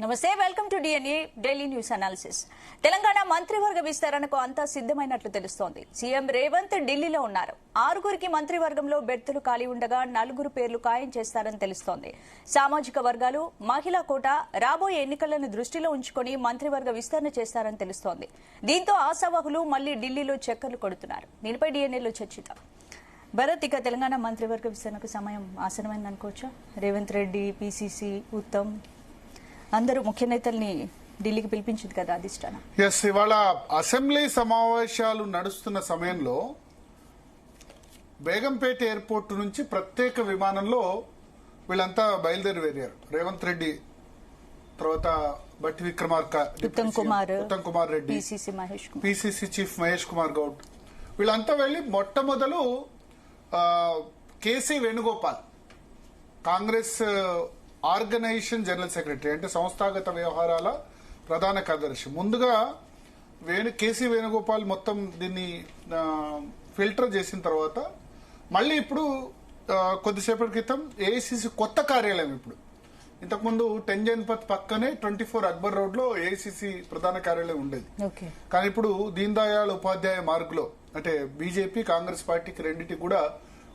నమస్తే, welcome to DNA daily news analysis. Telangana మంత్రివర్గ విస్తరణకు అంతా సిద్దమైనట్లు తెలుస్తోంది. సీఎం రేవంత్ ఢిల్లీలో ఉన్నారు. 6గురికి మంత్రివర్గంలో బెర్తులు ఖాళీ ఉండగా 4 పేర్లు ఖాయం చేస్తారని తెలుస్తోంది. సామాజిక వర్గాలు, మహిళా కోట రాబోయే ఎన్నికలను దృష్టిలో ఉంచుకుని మంత్రివర్గ విస్తరణ చేస్తారని తెలుస్తోంది. దీంతో ఆశావహులు మళ్లీ ఢిల్లీలో చక్కర్లు కొడుతున్నారు. దీనిపై డిఎన్ఏలో చర్చిద్దాం. భరత్, ఇక తెలంగాణ మంత్రివర్గ విస్తరణకు సమయం ఆసనమైంది అనుకోవచ్చా? రేవంత్ రెడ్డి, పిసిసి, ఉత్తమ్ అందరూ ముఖ్య నేతల్ని ఢిల్లీకి పిలిపించింది కదా అధిష్టానం. ఎస్, ఇవాళ అసెంబ్లీ సమావేశాలు నడుస్తున్న సమయంలో బేగంపేట ఎయిర్పోర్ట్ నుంచి ప్రత్యేక విమానంలో వీళ్ళంతా బయలుదేరి వెళ్ళారు. రేవంత్ రెడ్డి, తర్వాత బట్టి విక్రమార్క, ఉత్తమ్ కుమార్ రెడ్డి, పిసిసి చీఫ్ మహేష్ కుమార్ గౌడ్, వీళ్ళంతా వెళ్లి మొట్టమొదలు KC Venugopal, Congress organisation general secretary, అంటే సంస్థాగత వ్యవహారాల ప్రధాన కార్యదర్శి, ముందుగా కేసీ వేణుగోపాల్ మొత్తం దీన్ని ఫిల్టర్ చేసిన తర్వాత మళ్ళీ ఇప్పుడు కొద్దిసేపటి క్రితం ఏఐసిసి కొత్త కార్యాలయం, ఇప్పుడు ఇంతకుముందు 10 జన్పథ్ పక్కనే 24 అక్బర్ రోడ్ లో ఏఐసిసి ప్రధాన కార్యాలయం ఉండేది. కానీ ఇప్పుడు దీన్ దయాళ్ ఉపాధ్యాయ మార్గ్ లో, అంటే బీజేపీ కాంగ్రెస్ పార్టీకి రెండింటికి కూడా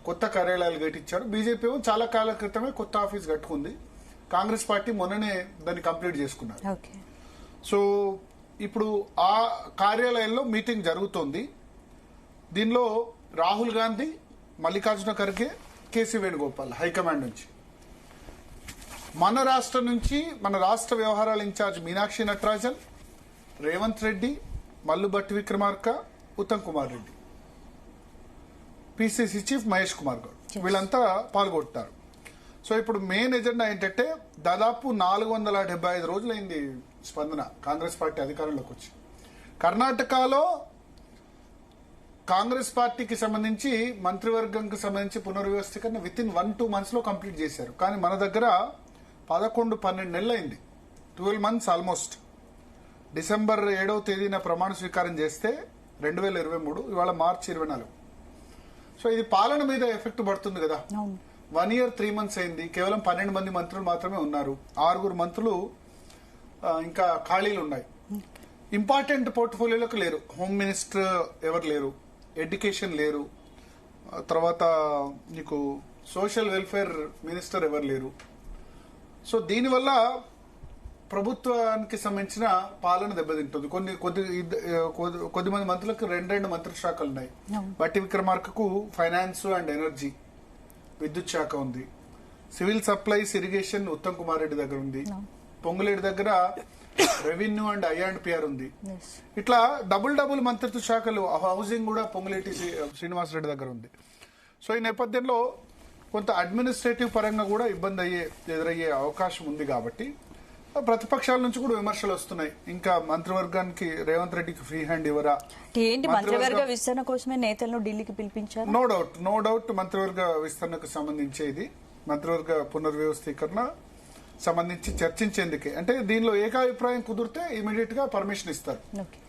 కొత్త కార్యాలయాలు కట్టించారు. బీజేపీ ఏమో చాలా కాల క్రితమే కొత్త ఆఫీస్ కట్టుకుంది. కాంగ్రెస్ పార్టీ మొన్ననే దాన్ని కంప్లీట్ చేసుకున్నారు. సో ఇప్పుడు ఆ కార్యాలయంలో మీటింగ్ జరుగుతోంది. దీనిలో రాహుల్ గాంధీ, మల్లికార్జున ఖర్గే, కేసీ వేణుగోపాల్ హైకమాండ్ నుంచి, మన రాష్ట్రం నుంచి మన రాష్ట్ర వ్యవహారాల incharge Meenakshi Natarajan, Revanth Reddy, Mallu Bhatti Vikramarka, Uttam Kumar Reddy, PCC chief Mahesh Kumar Goud, వీళ్ళంతా పాల్గొంటారు. సో ఇప్పుడు మెయిన్ ఎజెండా ఏంటంటే, దాదాపు 475 రోజులైంది స్పందన కాంగ్రెస్ పార్టీ అధికారంలోకి వచ్చి. కర్ణాటకలో కాంగ్రెస్ పార్టీకి సంబంధించి మంత్రివర్గంకి సంబంధించి పునర్వ్యవస్థీకరణ విత్ ఇన్ 1-2 months లో కంప్లీట్ చేశారు. కానీ మన దగ్గర 11-12 నెలలు అయింది, 12 months ఆల్మోస్ట్. డిసెంబర్ 7వ తేదీన ప్రమాణ స్వీకారం చేస్తే 2023, ఇవాళ మార్చి 24. సో ఇది పాలన మీద ఎఫెక్ట్ పడుతుంది కదా. 1 year 3 months అయింది. కేవలం 12 మంది మంత్రులు మాత్రమే ఉన్నారు. 6 మంత్రులు ఇంకా ఖాళీలు ఉన్నాయి. ఇంపార్టెంట్ పోర్ట్ఫోలియోలకు లేరు. హోమ్ మినిస్టర్ ఎవరు లేరు, ఎడ్యుకేషన్ లేరు, తర్వాత నీకు సోషల్ వెల్ఫేర్ మినిస్టర్ ఎవరు లేరు. సో దీనివల్ల ప్రభుత్వానికి సంబంధించిన పాలన దెబ్బతింటుంది. కొద్దిమంది మంత్రులకు 2 మంత్రి శాఖలు ఉన్నాయి. బట్టి విక్రమార్కకు ఫైనాన్స్ అండ్ ఎనర్జీ, విద్యుత్ శాఖ ఉంది. Civil supplies, irrigation Uttam Kumar Reddy దగ్గర ఉంది. పొంగులేడి దగ్గర రెవెన్యూ అండ్ ఐ&పిఆర్ ఉంది. ఇట్లా డబుల్ మంత్రిత్వ శాఖలు, హౌసింగ్ కూడా పొంగులేటి శ్రీనివాసరెడ్డి దగ్గర ఉంది. సో ఈ నేపథ్యంలో కొంత అడ్మినిస్ట్రేటివ్ పరంగా కూడా ఇబ్బంది ఎదురయ్యే అవకాశం ఉంది. కాబట్టి ప్రతిపక్షాల నుంచి కూడా విమర్శలు వస్తున్నాయి. ఇంకా మంత్రివర్గానికి రేవంత్ రెడ్డికి ఫ్రీ హ్యాండ్ ఇవ్వరా, ఏంటి మంత్రివర్గ విస్తరణ కోసమే నేతలను ఢిల్లీకి పిలిపించారు? నో డౌట్ మంత్రివర్గ విస్తరణకు సంబంధించేది, మంత్రివర్గ పునర్వ్యవస్థీకరణ సంబంధించి చర్చించేందుకే. అంటే దీనిలో ఏకాభిప్రాయం కుదిరితే ఇమీడియట్ గా పర్మిషన్ ఇస్తారు.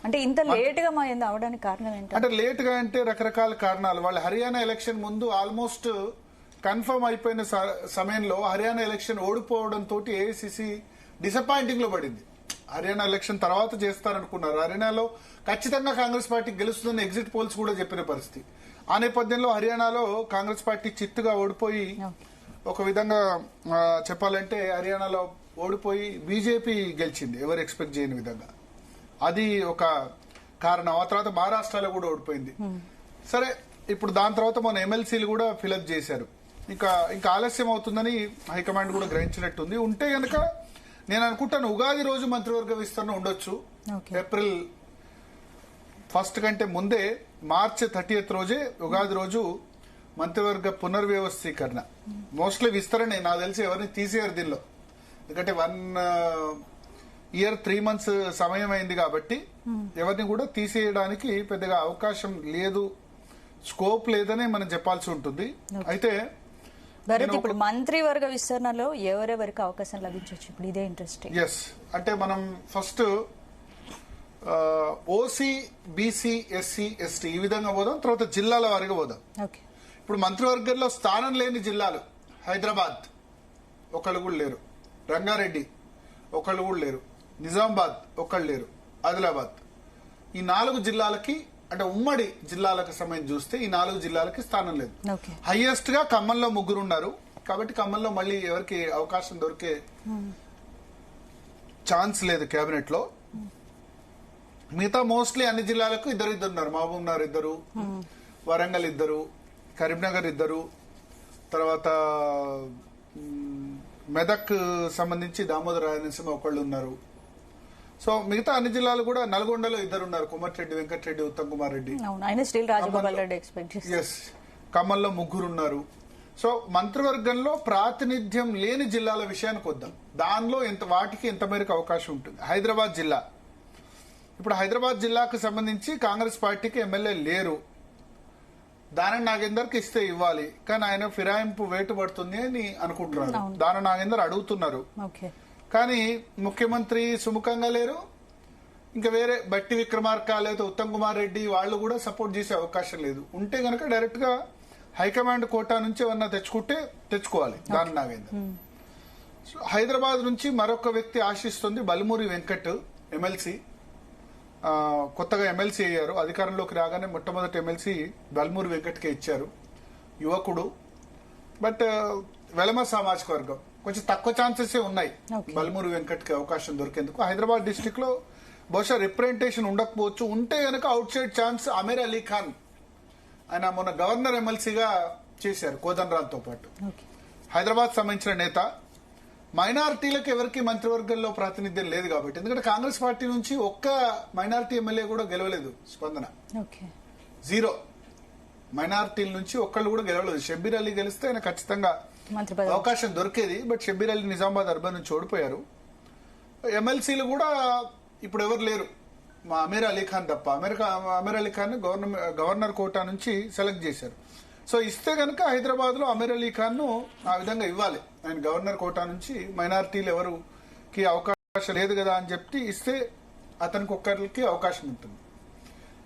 అంటే ఇంత లేట్ గా అవడానికి కారణం ఏంటి? అంటే లేట్ గా అంటే రకరకాల కారణాలు. వాళ్ళు హర్యానా ఎలక్షన్ ముందు ఆల్మోస్ట్ కన్ఫర్మ్ అయిపోయిన సమయంలో హర్యానా ఎలక్షన్ ఓడిపోవడంతో ఏఐసిసి డిసప్పాయింటింగ్ లో పడింది. హర్యానా ఎలక్షన్ తర్వాత చేస్తారనుకున్నారు. హర్యానాలో ఖచ్చితంగా కాంగ్రెస్ పార్టీ గెలుస్తుందని ఎగ్జిట్ పోల్స్ కూడా చెప్పిన పరిస్థితి. ఆ నేపథ్యంలో హర్యానాలో కాంగ్రెస్ పార్టీ చిత్తుగా ఓడిపోయి, ఒక విధంగా చెప్పాలంటే హర్యానాలో ఓడిపోయి బీజేపీ గెలిచింది, ఎవరు ఎక్స్పెక్ట్ చేయని విధంగా. అది ఒక కారణం. ఆ తర్వాత మహారాష్ట్రలో కూడా ఓడిపోయింది. సరే, ఇప్పుడు దాని తర్వాత మన ఎమ్మెల్సీలు కూడా ఫిలప్ చేశారు. ఇంకా ఆలస్యం అవుతుందని హైకమాండ్ కూడా గ్రహించినట్టుంది. ఉంటే గనక నేను అనుకుంటాను ఉగాది రోజు మంత్రివర్గ విస్తరణ ఉండొచ్చు. ఏప్రిల్ 1 కంటే ముందే, మార్చి 30th రోజే, ఉగాది రోజు మంత్రివర్గ పునర్వ్యవస్థీకరణ. మోస్ట్లీ విస్తరణ నాకు తెలిసి ఎవరిని తీసేయారు దీనిలో. ఎందుకంటే 1 year 3 months సమయం అయింది కాబట్టి ఎవరిని కూడా తీసేయడానికి పెద్దగా అవకాశం లేదు, స్కోప్ లేదని మనం చెప్పాల్సి ఉంటుంది. అయితే ఇప్పుడు మంత్రివర్గ విస్తరణలో ఎవరెవరికి అవకాశం లభించవచ్చు? ఇప్పుడు ఇదే ఇంట్రెస్టింగ్. ఎస్, అంటే మనం first OC, BC, SC, ST ఈ విధంగా పోదాం. తర్వాత జిల్లాల వారీగా పోదాం. ఇప్పుడు మంత్రివర్గంలో స్థానం లేని జిల్లాలు: హైదరాబాద్ ఒకళ్ళు కూడా లేరు, రంగారెడ్డి ఒకళ్ళు కూడా లేరు. నిజామాబాద్ ఒకళ్ళు లేరు. ఆదిలాబాద్ ఈ 4 జిల్లాలకి అంటే ఉమ్మడి జిల్లాలకు సంబంధించి చూస్తే ఈ 4 జిల్లాలకి స్థానం లేదు. హైయెస్ట్ గా ఖమ్మంలో 3 ఉన్నారు. కాబట్టి ఖమ్మంలో మళ్ళీ ఎవరికి అవకాశం దొరికే ఛాన్స్ లేదు కేబినెట్ లో. మిగతా మోస్ట్లీ అన్ని జిల్లాలకు ఇద్దరు ఉన్నారు. మహబూబ్ నగర్ 2, వరంగల్ 2, కరీంనగర్ 2, తర్వాత మెదక్ సంబంధించి దామోదర రాజనరసింహ ఒకళ్ళు ఉన్నారు. సో మిగతా అన్ని జిల్లాలు కూడా నల్గొండలో 2 ఉన్నారు. కోమటిరెడ్డి వెంకటరెడ్డి, ఉత్తమ్ కుమార్ రెడ్డి. ఖమ్మంలో 3 ఉన్నారు. సో మంత్రివర్గంలో ప్రాతినిధ్యం లేని జిల్లాల విషయానికి వద్దాం. దానిలో వాటికి ఎంత మేరకు అవకాశం ఉంటుంది. హైదరాబాద్ జిల్లా, ఇప్పుడు హైదరాబాద్ జిల్లాకు సంబంధించి కాంగ్రెస్ పార్టీకి ఎమ్మెల్యే లేరు. దానం నాగేందర్కి ఇస్తే ఇవ్వాలి, కానీ ఆయన ఫిరాయింపు వేటు పడుతుంది అని అనుకుంటున్నారు. దానం నాగేందర్ అడుగుతున్నారు, కానీ ముఖ్యమంత్రి సుముఖంగా లేరు. ఇంకా వేరే బట్టి విక్రమార్క లేదా ఉత్తమ్ కుమార్ రెడ్డి వాళ్ళు కూడా సపోర్ట్ చేసే అవకాశం లేదు. ఉంటే గనక డైరెక్ట్ గా హైకమాండ్ కోటా నుంచి ఏమన్నా తెచ్చుకోవాలి దానం నాగేందర్. హైదరాబాద్ నుంచి మరొక వ్యక్తి ఆశిస్తుంది, బలిమూరి వెంకట్ ఎమ్మెల్సీ. కొత్తగా ఎమ్మెల్సీ అయ్యారు. అధికారంలోకి రాగానే మొట్టమొదటి ఎమ్మెల్సీ బల్మూరి వెంకట్కే ఇచ్చారు. యువకుడు, బట్ వెలమ సామాజిక వర్గం. కొంచెం తక్కువ ఛాన్సెస్ ఉన్నాయి బల్మూరి వెంకట్కి అవకాశం దొరికేందుకు. హైదరాబాద్ డిస్టిక్ లో బహుశా రిప్రజెంటేషన్ ఉండకపోవచ్చు. ఉంటే గనక outside chance Amir Ali Khan, ఆయన మొన్న గవర్నర్ ఎమ్మెల్సీగా చేశారు కోదండరామ్ తో పాటు. హైదరాబాద్ సంబంధించిన నేత. మైనారిటీలకు ఎవరికి మంత్రివర్గంలో ప్రాతినిధ్యం లేదు కాబట్టి, ఎందుకంటే కాంగ్రెస్ పార్టీ నుంచి ఒక్క మైనారిటీ ఎమ్మెల్యే కూడా గెలవలేదు. స్పందన 0. మైనారిటీల నుంచి ఒక్కళ్ళు కూడా గెలవలేదు. షబ్బీర్ అలీ గెలిస్తే ఆయన ఖచ్చితంగా అవకాశం దొరికేది. బట్ షబ్బీర్ అలీ నిజామాబాద్ అర్బన్ నుంచి ఓడిపోయారు. ఎమ్మెల్సీలు కూడా ఇప్పుడు ఎవరు లేరు, మా అమీర్ అలీ ఖాన్ తప్ప. అమీర్ అలీ ఖాన్ గవర్నర్ కోటా నుంచి సెలెక్ట్ చేశారు. సో ఇస్తే గనక హైదరాబాద్ లో అమీర్ అలీ ఖాన్ ను ఆ విధంగా ఇవ్వాలి. ఆయన గవర్నర్ కోటా నుంచి మైనారిటీలు ఎవరికి అవకాశం లేదు కదా అని చెప్పి ఇస్తే అతనికి ఒక్కరికి అవకాశం ఉంటుంది.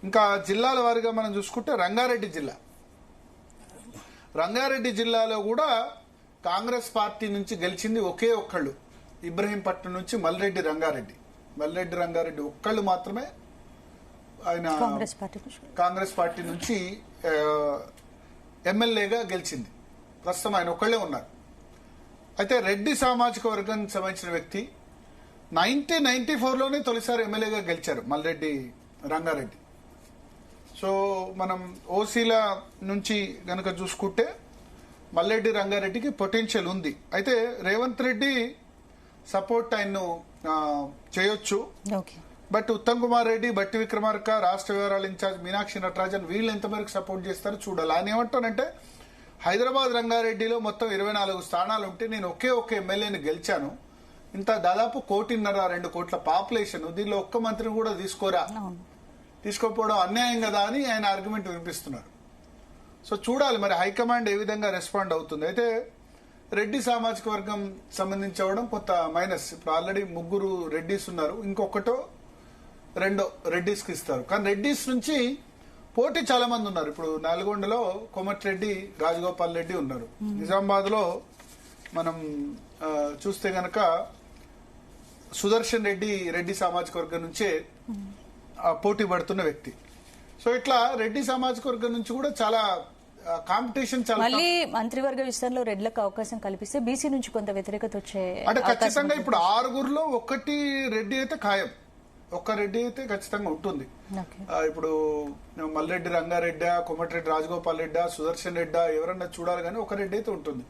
ఇంకా జిల్లాల వారీగా మనం చూసుకుంటే రంగారెడ్డి జిల్లా. రంగారెడ్డి జిల్లాలో కూడా కాంగ్రెస్ పార్టీ నుంచి గెలిచింది ఒకే ఒక్కళ్ళు, ఇబ్రహీంపట్నం నుంచి మల్రెడ్డి రంగారెడ్డి ఒక్కళ్ళు మాత్రమే ఆయన కాంగ్రెస్ పార్టీ నుంచి ఎమ్మెల్యేగా గెలిచింది. ప్రస్తుతం ఆయన ఒక్కళ్లే ఉన్నారు. అయితే రెడ్డి సామాజిక వర్గానికి సంబంధించిన వ్యక్తి 1994లోనే తొలిసారి ఎమ్మెల్యేగా గెలిచారు మల్రెడ్డి రంగారెడ్డి. సో మనం ఓసీల నుంచి గనక చూసుకుంటే మల్రెడ్డి రంగారెడ్డికి పొటెన్షియల్ ఉంది. అయితే రేవంత్ రెడ్డి సపోర్ట్ ఆయన్ను చేయొచ్చు. బట్ ఉత్తమ్ కుమార్ రెడ్డి, బట్టి విక్రమార్క, రాష్ట్ర వ్యవహారాల ఇన్ఛార్జ్ మీనాక్షి నటరాజన్ వీళ్ళు ఎంతవరకు సపోర్ట్ చేస్తారో చూడాలి. ఆయన ఏమంటానంటే, హైదరాబాద్ రంగారెడ్డిలో మొత్తం 24 స్థానాలు ఉంటే నేను ఒకే ఎమ్మెల్యేని గెలిచాను. ఇంత దాదాపు 1.5-2 కోట్ల పాపులేషన్, దీనిలో ఒక్క మంత్రిని కూడా తీసుకోకపోవడం అన్యాయం కదా అని ఆయన ఆర్గ్యుమెంట్ వినిపిస్తున్నారు. సో చూడాలి మరి హైకమాండ్ ఏ విధంగా రెస్పాండ్ అవుతుంది. అయితే రెడ్డి సామాజిక వర్గం సంబంధించి అవడం కొంత మైనస్. ఇప్పుడు ఆల్రెడీ 3 రెడ్డిస్ ఉన్నారు, ఇంకొకటో 2 రెడ్డిస్ కి ఇస్తారు. కానీ రెడ్డిస్ నుంచి పోటీ చాలా మంది ఉన్నారు. ఇప్పుడు నల్గొండలో కోమటిరెడ్డి, రాజగోపాల్ రెడ్డి ఉన్నారు. నిజామాబాద్ లో మనం చూస్తే గనక సుదర్శన్ రెడ్డి సామాజిక వర్గం నుంచే పోటీ పడుతున్న వ్యక్తి. సో ఇట్లా రెడ్డి సామాజిక వర్గం నుంచి కూడా చాలా కాంపిటీషన్. మళ్ళీ మంత్రివర్గ విస్తరణలో రెడ్లకు అవకాశం కల్పిస్తే బీసీ నుంచి కొంత వ్యతిరేకత వచ్చే అంటే ఖచ్చితంగా ఇప్పుడు 6గురిలో 1 రెడ్డి అయితే ఖాయం, 1 రెడ్డి అయితే ఖచ్చితంగా ఉంటుంది. ఇప్పుడు మల్రెడ్డి రంగారెడ్డి, కోమటిరెడ్డి రాజగోపాల్ రెడ్డి, సుదర్శన్ రెడ్డి ఎవరన్నా చూడాలి, కానీ 1 రెడ్డి అయితే ఉంటుంది.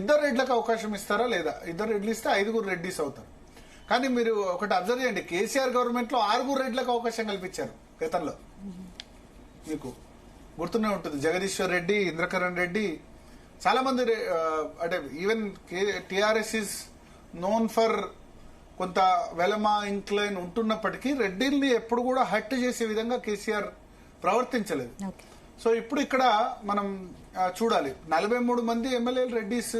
2 రెడ్లకు అవకాశం ఇస్తారా లేదా? 2 రెడ్లు ఇస్తే 5 రెడ్డిస్ అవుతారు. కానీ మీరు ఒకటి అబ్జర్వ్ చేయండి, కేసీఆర్ గవర్నమెంట్ లో 6 రెడ్లకు అవకాశం కల్పించారు గతంలో. మీకు గుర్తునే ఉంటుంది, జగదీశ్వర్ రెడ్డి, ఇంద్రకరణ్ రెడ్డి, చాలా మంది. అంటే even TRS is known for కొంత వెలమా ఇంక్లైన్ ఉంటున్నప్పటికీ రెడ్డిల్ని ఎప్పుడు కూడా హట్ చేసే విధంగా కేసీఆర్ ప్రవర్తించలేదు. సో ఇప్పుడు ఇక్కడ మనం చూడాలి, 43 మంది ఎమ్మెల్యేలు రెడ్డిస్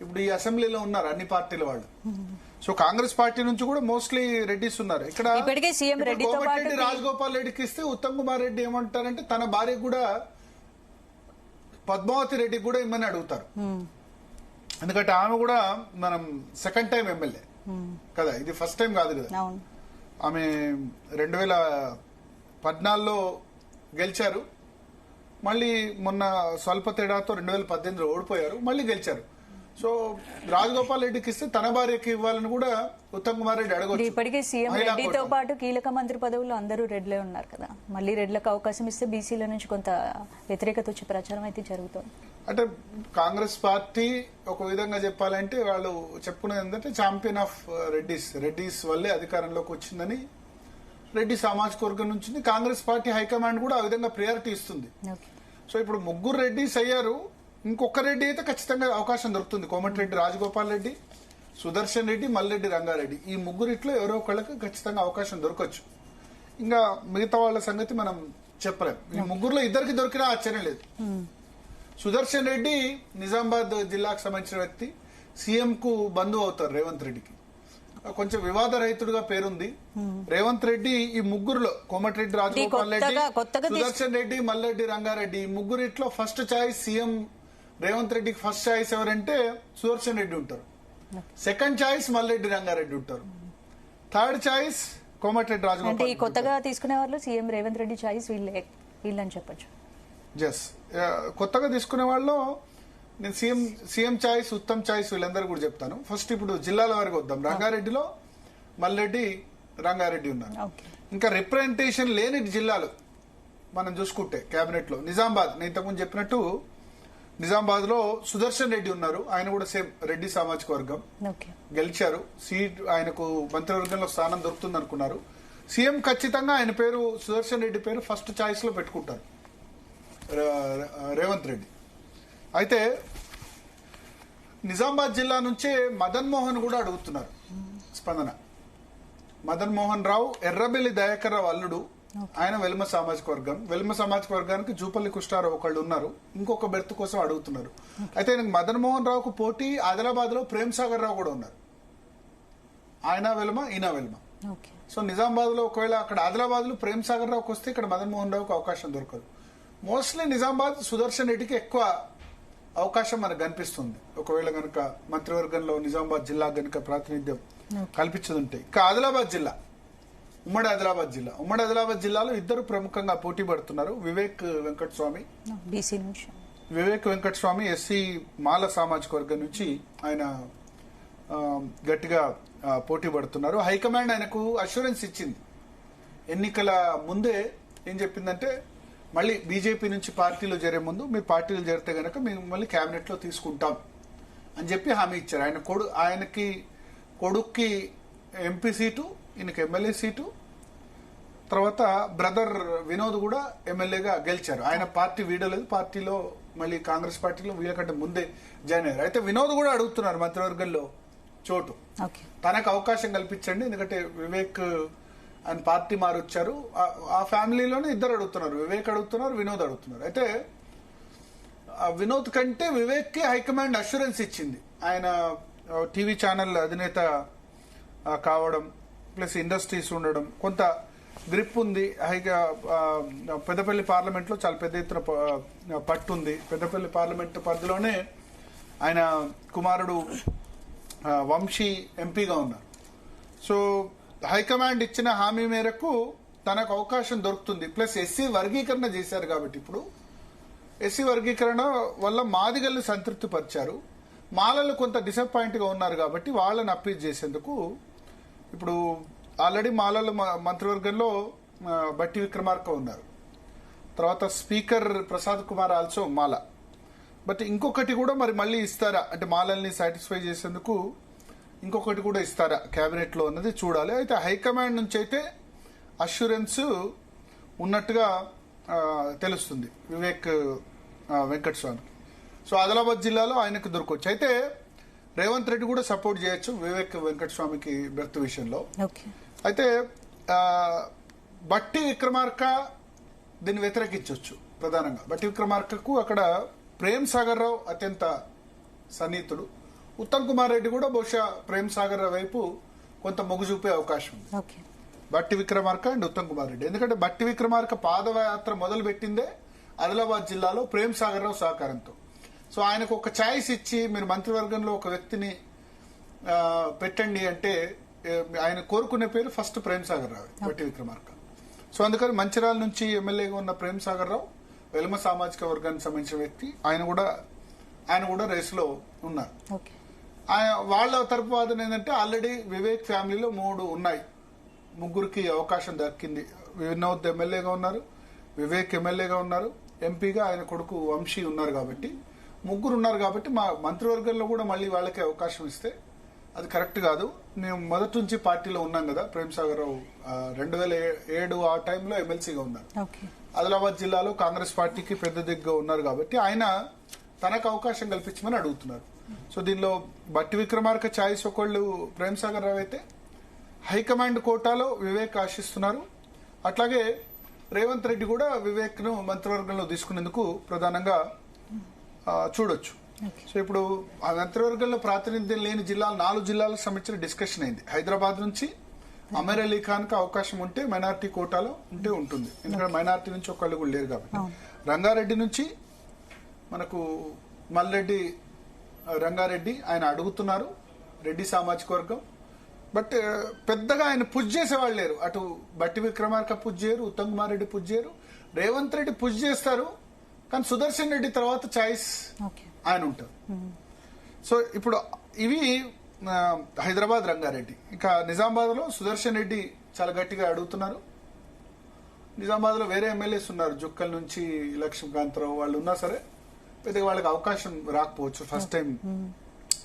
ఇప్పుడు ఈ అసెంబ్లీలో ఉన్నారు, అన్ని పార్టీల వాళ్ళు. సో కాంగ్రెస్ పార్టీ నుంచి కూడా మోస్ట్లీ రెడ్డిస్ ఉన్నారు. ఇక్కడ కోమటిరెడ్డి రాజగోపాల్ రెడ్డికి ఇస్తే ఉత్తమ్ కుమార్ రెడ్డి ఏమంటారంటే తన భార్య కూడా పద్మావతి రెడ్డికి కూడా ఇమ్మని అడుగుతారు. ఎందుకంటే ఆమె కూడా మనం 2nd టైం ఎమ్మెల్యే కదా, ఇది ఫస్ట్ టైం కాదు కదా. అవును. ఆమె 2014లో గెలిచారు, మళ్ళీ మొన్న స్వల్ప తేడాతో 2018లో ఓడిపోయారు, మళ్ళీ గెలిచారు. సో రాజగోపాల్ రెడ్డికి ఇస్తే తన భార్యకి ఇవ్వాలని కూడా ఉత్తమ్ కుమార్ రెడ్డి అడగొచ్చు. ఇప్పటికే సీఎం రెడ్డితో పాటు కీలక మంత్రి పదవులు అందరూ రెడ్లే ఉన్నారు కదా, మళ్ళీ రెడ్లకు అవకాశం ఇస్తే బీసీల నుంచి కొంత వ్యతిరేకత వచ్చే ప్రచారం అయితే జరుగుతుంది. అంటే కాంగ్రెస్ పార్టీ ఒక విధంగా చెప్పాలంటే వాళ్ళు చెప్పుకునేది ఏంటంటే ఛాంపియన్ ఆఫ్ రెడ్డిస్ వల్లే అధికారంలోకి వచ్చిందని, రెడ్డి సామాజిక వర్గం నుంచి కాంగ్రెస్ పార్టీ హైకమాండ్ కూడా ఆ విధంగా ప్రయారిటీ ఇస్తుంది. సో ఇప్పుడు ముగ్గురు రెడ్డిస్ అయ్యారు, ఇంకొక రెడ్డి అయితే ఖచ్చితంగా అవకాశం దొరుకుతుంది. కోమటిరెడ్డి రాజగోపాల్ రెడ్డి, సుదర్శన్ రెడ్డి, మల్రెడ్డి రంగారెడ్డి, ఈ ముగ్గురిట్లో ఎవరో ఒకళ్ళకి ఖచ్చితంగా అవకాశం దొరకచ్చు. ఇంకా మిగతా వాళ్ళ సంగతి మనం చెప్పలేం. ఈ ముగ్గురులో ఇద్దరికి దొరికినా ఆశ్చర్యం లేదు. సుదర్శన్ రెడ్డి నిజామాబాద్ జిల్లాకు సంబంధించిన వ్యక్తి, సీఎం కు బంధువు అవుతారు రేవంత్ రెడ్డికి, కొంచెం వివాద రహితుడుగా పేరుంది. రేవంత్ రెడ్డి ఈ ముగ్గురులో కోమటిరెడ్డి రాజగోపాల్ రెడ్డి, సుదర్శన్ రెడ్డి, మల్రెడ్డి రంగారెడ్డి, ఈ ముగ్గురిట్లో ఫస్ట్ చాయిస్ సీఎం రేవంత్ రెడ్డికి ఫస్ట్ చాయిస్ ఎవరంటే సుదర్శన్ రెడ్డి ఉంటారు, సెకండ్ చాయిస్ మల్రెడ్డి రంగారెడ్డి ఉంటారు, థర్డ్ చాయిస్ కోమటిరెడ్డి రాజగోపాల్. అంటే ఈ కొత్తగా తీసుకునే వాళ్ళు సీఎం రేవంత్ రెడ్డి చాయిస్ వీళ్ళని చెప్పొచ్చు. జస్ కొత్తగా తీసుకునే వాళ్ళు నేను సీఎం చాయిస్, ఉత్తమ్ చాయిస్ వీళ్ళందరూ కూడా చెప్తాను. ఫస్ట్ ఇప్పుడు జిల్లాల వరకు వద్దాం. రంగారెడ్డిలో మల్రెడ్డి రంగారెడ్డి ఉన్నారు. ఇంకా రిప్రజెంటేషన్ లేని జిల్లాలు మనం చూసుకుంటే కేబినెట్ లో నిజామాబాద్, నేను ఇంతకుముందు చెప్పినట్టు నిజామాబాద్ లో సుదర్శన్ రెడ్డి ఉన్నారు, ఆయన కూడా సేమ్ రెడ్డి సామాజిక వర్గం, గెలిచారు. సీట్ ఆయనకు మంత్రివర్గంలో స్థానం దొరుకుతుంది అనుకున్నారు. సీఎం ఖచ్చితంగా ఆయన పేరు, సుదర్శన్ రెడ్డి పేరు ఫస్ట్ చాయిస్ లో పెట్టుకుంటారు రేవంత్ రెడ్డి. అయితే నిజామాబాద్ జిల్లా నుంచే మదన్ మోహన్ కూడా అడుగుతున్నారు స్పందన. మదన్ మోహన్ రావు ఎర్రబెల్లి దయాకర్ రావు అల్లుడు, ఆయన వెల్మ సామాజిక వర్గం. వెల్మ సామాజిక వర్గానికి జూపల్లి కృష్ణారావు ఒకళ్ళు ఉన్నారు, ఇంకొక బెర్త్ కోసం అడుగుతున్నారు. అయితే మదన్ మోహన్ రావుకు పోటీ ఆదిలాబాద్ లో ప్రేమ్ సాగర్ రావు కూడా ఉన్నారు, ఆయన వెల్మ ఈయన వెల్మ. సో నిజామాబాద్ లో ఒకవేళ అక్కడ ఆదిలాబాద్ లో ప్రేమ్ సాగర్ రావుకి వస్తే ఇక్కడ మదన్ మోహన్ రావుకు అవకాశం దొరకదు. మోస్ట్లీ నిజామాబాద్ సుదర్శన్ రెడ్డికి ఎక్కువ అవకాశం మనకు కనిపిస్తుంది, ఒకవేళ గనక మంత్రివర్గంలో నిజామాబాద్ జిల్లా గనక ప్రాతినిధ్యం కల్పించదుంటే. ఇంకా ఆదిలాబాద్ జిల్లా, ఉమ్మడి ఆదిలాబాద్ జిల్లాలో ఇద్దరు ప్రముఖంగా పోటీ పడుతున్నారు. వివేక్ వెంకటస్వామి ఎస్సీ మాల సామాజిక వర్గం నుంచి ఆయన గట్టిగా పోటీ పడుతున్నారు. హైకమాండ్ ఆయనకు అష్యూరెన్స్ ఇచ్చింది ఎన్నికల ముందే. ఏం చెప్పిందంటే మళ్ళీ బీజేపీ నుంచి పార్టీలో చేరే ముందు మీరు పార్టీలో చేరితే గనక మేము మళ్ళీ కేబినెట్ లో తీసుకుంటాం అని చెప్పి హామీ ఇచ్చారు. ఆయనకి కొడుక్కి ఎంపీ సీటు, ఈయనకి ఎమ్మెల్యే సీటు, తర్వాత బ్రదర్ వినోద్ కూడా ఎమ్మెల్యేగా గెలిచారు. ఆయన పార్టీ వీడలేదు, పార్టీలో మళ్ళీ కాంగ్రెస్ పార్టీలో వీళ్ళకంటే ముందే జాయిన్ అయ్యారు. అయితే వినోద్ కూడా అడుగుతున్నారు మంత్రివర్గంలో చోటు, తనకు అవకాశం కల్పించండి, ఎందుకంటే వివేక్ ఆయన పార్టీ మారొచ్చారు. ఆ ఫ్యామిలీలోనే ఇద్దరు అడుగుతున్నారు, వివేక్ అడుగుతున్నారు, వినోద్ అడుగుతున్నారు. అయితే వినోద్ కంటే వివేక్ కి హైకమాండ్ అష్యూరెన్స్ ఇచ్చింది. ఆయన టీవీ ఛానల్ అధినేత కావడం ప్లస్ ఇండస్ట్రీస్ ఉండడం, కొంత గ్రిప్ ఉంది. పెద్దపల్లి పార్లమెంట్ లో చాలా పెద్ద ఎత్తున పట్టుంది. పెద్దపల్లి పార్లమెంట్ పరిధిలోనే ఆయన కుమారుడు వంశీ ఎంపీగా ఉన్నారు. సో హైకమాండ్ ఇచ్చిన హామీ మేరకు తనకు అవకాశం దొరుకుతుంది. ప్లస్ ఎస్సీ వర్గీకరణ చేశారు కాబట్టి ఇప్పుడు ఎస్సీ వర్గీకరణ వల్ల మాదిగల్ని సంతృప్తి పరిచారు. మాలలు కొంత డిసప్పాయింట్ గా ఉన్నారు కాబట్టి వాళ్ళని అప్పీల్ చేసేందుకు ఇప్పుడు ఆల్రెడీ మాలల మంత్రివర్గంలో బట్టి విక్రమార్క ఉన్నారు, తర్వాత speaker Prasad Kumar also Mala. But ఇంకొకటి కూడా మళ్ళీ ఇస్తారా అంటే మాలల్ని సాటిస్ఫై చేసేందుకు ఇంకొకటి కూడా ఇస్తారా కేబినెట్ లో అన్నది చూడాలి. అయితే హైకమాండ్ నుంచి అయితే అష్యూరెన్స్ ఉన్నట్టుగా తెలుస్తుంది వివేక్ వెంకటస్వామి. సో ఆదిలాబాద్ జిల్లాలో ఆయనకు దొరకవచ్చు. అయితే రేవంత్ రెడ్డి కూడా సపోర్ట్ చేయొచ్చు వివేక్ వెంకటస్వామికి బెర్త్ విషయంలో. అయితే బట్టి విక్రమార్క దీన్ని వ్యతిరేకించవచ్చు ప్రధానంగా. బట్టి విక్రమార్కకు అక్కడ ప్రేమ్ సాగర్ రావు అత్యంత సన్నిహితుడు, ఉత్తమ్ కుమార్ రెడ్డి కూడా బహుశా ప్రేమ్ సాగర్ రావు వైపు కొంత మొగ్గు చూపే అవకాశం ఉంది, బట్టి విక్రమార్క అండ్ ఉత్తమ్ కుమార్ రెడ్డి. ఎందుకంటే బట్టి విక్రమార్క పాదయాత్ర మొదలు పెట్టిందే ఆదిలాబాద్ జిల్లాలో ప్రేమ్ సాగర్ రావు సహకారంతో. సో ఆయనకు ఒక ఛాయిస్ ఇచ్చి మీరు మంత్రివర్గంలో ఒక వ్యక్తిని పెట్టండి అంటే ఆయన కోరుకునే పేరు ఫస్ట్ ప్రేమ్ సాగర్ రావు, బట్టి విక్రమార్క. సో అందుకని మంచిర్యాల నుంచి ఎమ్మెల్యేగా ఉన్న ప్రేమ్ సాగర్ రావు వెల్మ సామాజిక వర్గానికి సంబంధించిన వ్యక్తి, ఆయన కూడా రేసులో ఉన్నారు. వాళ్ళ తరపు వాదన ఏంటంటే ఆల్రెడీ వివేక్ ఫ్యామిలీలో 3 ఉన్నాయి, ముగ్గురికి అవకాశం దక్కింది. వినోద్ ఎమ్మెల్యేగా ఉన్నారు, వివేక్ ఎమ్మెల్యేగా ఉన్నారు, ఎంపీగా ఆయన కొడుకు వంశీ ఉన్నారు. కాబట్టి ముగ్గురు ఉన్నారు. కాబట్టి మా మంత్రివర్గంలో కూడా మళ్ళీ వాళ్ళకి అవకాశం ఇస్తే అది కరెక్ట్ కాదు. మేము మొదటి నుంచి పార్టీలో ఉన్నాం కదా. ప్రేమ్ సాగర్ రావు 2007 ఆ టైంలో ఎమ్మెల్సీగా ఉన్నారు. ఆదిలాబాద్ జిల్లాలో కాంగ్రెస్ పార్టీకి పెద్ద దిగ్గా ఉన్నారు. కాబట్టి ఆయన తనకు అవకాశం కల్పించమని అడుగుతున్నారు. సో దీనిలో బట్టి విక్రమార్క ఛాయిస్ ఒకళ్ళు ప్రేమ్ సాగర్ రావు అయితే, హైకమాండ్ కోటాలో వివేక్ ఆశిస్తున్నారు. అట్లాగే రేవంత్ రెడ్డి కూడా వివేక్ ను మంత్రివర్గంలో తీసుకునేందుకు ప్రధానంగా చూడొచ్చు. సో ఇప్పుడు ఆ మంత్రివర్గంలో ప్రాతినిధ్యం లేని జిల్లాలు 4 జిల్లాలకు సంబంధించిన డిస్కషన్ అయింది. హైదరాబాద్ నుంచి అమీర్ అలీ ఖాన్ కు అవకాశం ఉంటే మైనార్టీ కోటాలో ఉంటే ఉంటుంది, ఎందుకంటే మైనార్టీ నుంచి ఒకళ్ళు కూడా లేరు కాబట్టి. రంగారెడ్డి నుంచి మనకు మల్రెడ్డి రంగారెడ్డి ఆయన అడుగుతున్నారు, రెడ్డి సామాజిక వర్గం. బట్ పెద్దగా ఆయన పుష్ చేసేవాళ్ళు లేరు. అటు బట్టి విక్రమార్క పుష్ చేయరు, ఉత్తమ్ కుమార్ రెడ్డి పుష్ చేయరు, రేవంత్ రెడ్డి పుష్ చేస్తారు. కానీ సుదర్శన్ రెడ్డి తర్వాత చాయిస్ ఆయన ఉంటారు. సో ఇప్పుడు ఇవి హైదరాబాద్ రంగారెడ్డి. ఇంకా నిజామాబాద్ లో సుదర్శన్ రెడ్డి చాలా గట్టిగా అడుగుతున్నారు. నిజామాబాద్ లో వేరే ఎమ్మెల్యేస్ ఉన్నారు, జుక్కల్ నుంచి లక్ష్మీకాంతరావు వాళ్ళు ఉన్నా సరే పెద్దగా వాళ్ళకి అవకాశం రాకపోవచ్చు, ఫస్ట్ టైం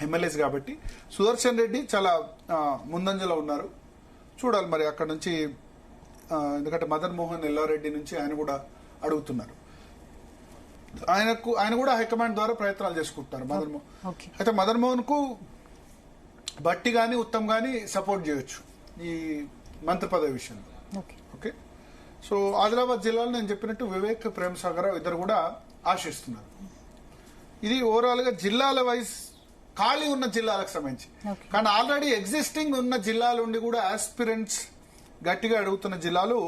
ఎమ్మెల్యేస్ కాబట్టి. సుదర్శన్ రెడ్డి చాలా ముందంజలో ఉన్నారు. చూడాలి మరి అక్కడ నుంచి, ఎందుకంటే మదన్ మోహన్ ఎల్లారెడ్డి నుంచి ఆయన కూడా అడుగుతున్నారు. ఆయన కూడా హైకమాండ్ ద్వారా ప్రయత్నాలు చేసుకుంటున్నారు మదన్ మోహన్. అయితే మదన్ మోహన్ కు బట్టి గాని ఉత్తమ్ గాని సపోర్ట్ చేయొచ్చు ఈ మంత్రి పదవి విషయంలో. ఓకే. సో ఆదిలాబాద్ జిల్లాలో నేను చెప్పినట్టు వివేక్, ప్రేమ్ సాగర్ ఇద్దరు కూడా ఆశిస్తున్నారు. ఇది ఓవరాల్ గా జిల్లాల వైజ్ ఖాళీ ఉన్న జిల్లాలకు సంబంధించి. కానీ ఆల్రెడీ ఎగ్జిస్టింగ్ ఉన్న జిల్లాల నుండి కూడా ఆస్పిరెంట్స్ గట్టిగా అడుగుతున్న జిల్లాలు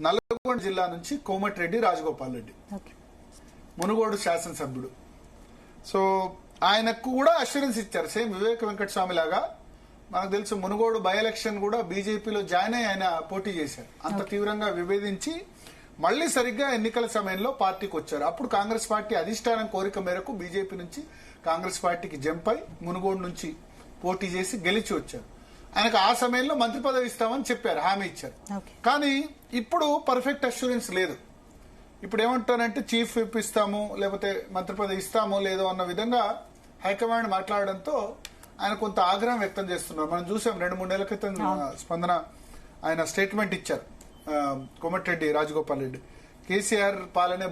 నల్గొండ జిల్లా నుంచి కోమటిరెడ్డి రాజగోపాల్ రెడ్డి, మునుగోడు శాసనసభ్యుడు. సో ఆయనకు కూడా అష్యూరెన్స్ ఇచ్చారు, సేమ్ వివేక్ వెంకటస్వామి లాగా. మనకు తెలుసు మునుగోడు బై ఎలక్షన్ కూడా బీజేపీలో జాయిన్ అయ్యి ఆయన పోటీ చేశారు. అంత తీవ్రంగా విభేదించి మళ్లీ సరిగ్గా ఎన్నికల సమయంలో పార్టీకి వచ్చారు. అప్పుడు కాంగ్రెస్ పార్టీ అధిష్టానం కోరిక మేరకు బీజేపీ నుంచి కాంగ్రెస్ పార్టీకి జంప్ అయి మునుగోడు నుంచి పోటీ చేసి గెలిచి వచ్చారు. ఆయనకు ఆ సమయంలో మంత్రి పదవి ఇస్తామని చెప్పారు, హామీ ఇచ్చారు. కానీ ఇప్పుడు పర్ఫెక్ట్ అష్యూరెన్స్ లేదు. ఇప్పుడు ఏమంటారంటే చీఫ్ విప్ ఇస్తాము, లేకపోతే మంత్రి పదవి ఇస్తామో లేదో అన్న విధంగా హైకమాండ్ మాట్లాడడంతో ఆయన కొంత ఆగ్రహం వ్యక్తం చేస్తున్నారు. మనం చూసాం 2-3 నెలల క్రితం స్పందన ఆయన స్టేట్మెంట్ ఇచ్చారు, కోమటిరెడ్డి రాజగోపాల్ రెడ్డి. కేసీఆర్ పాలనే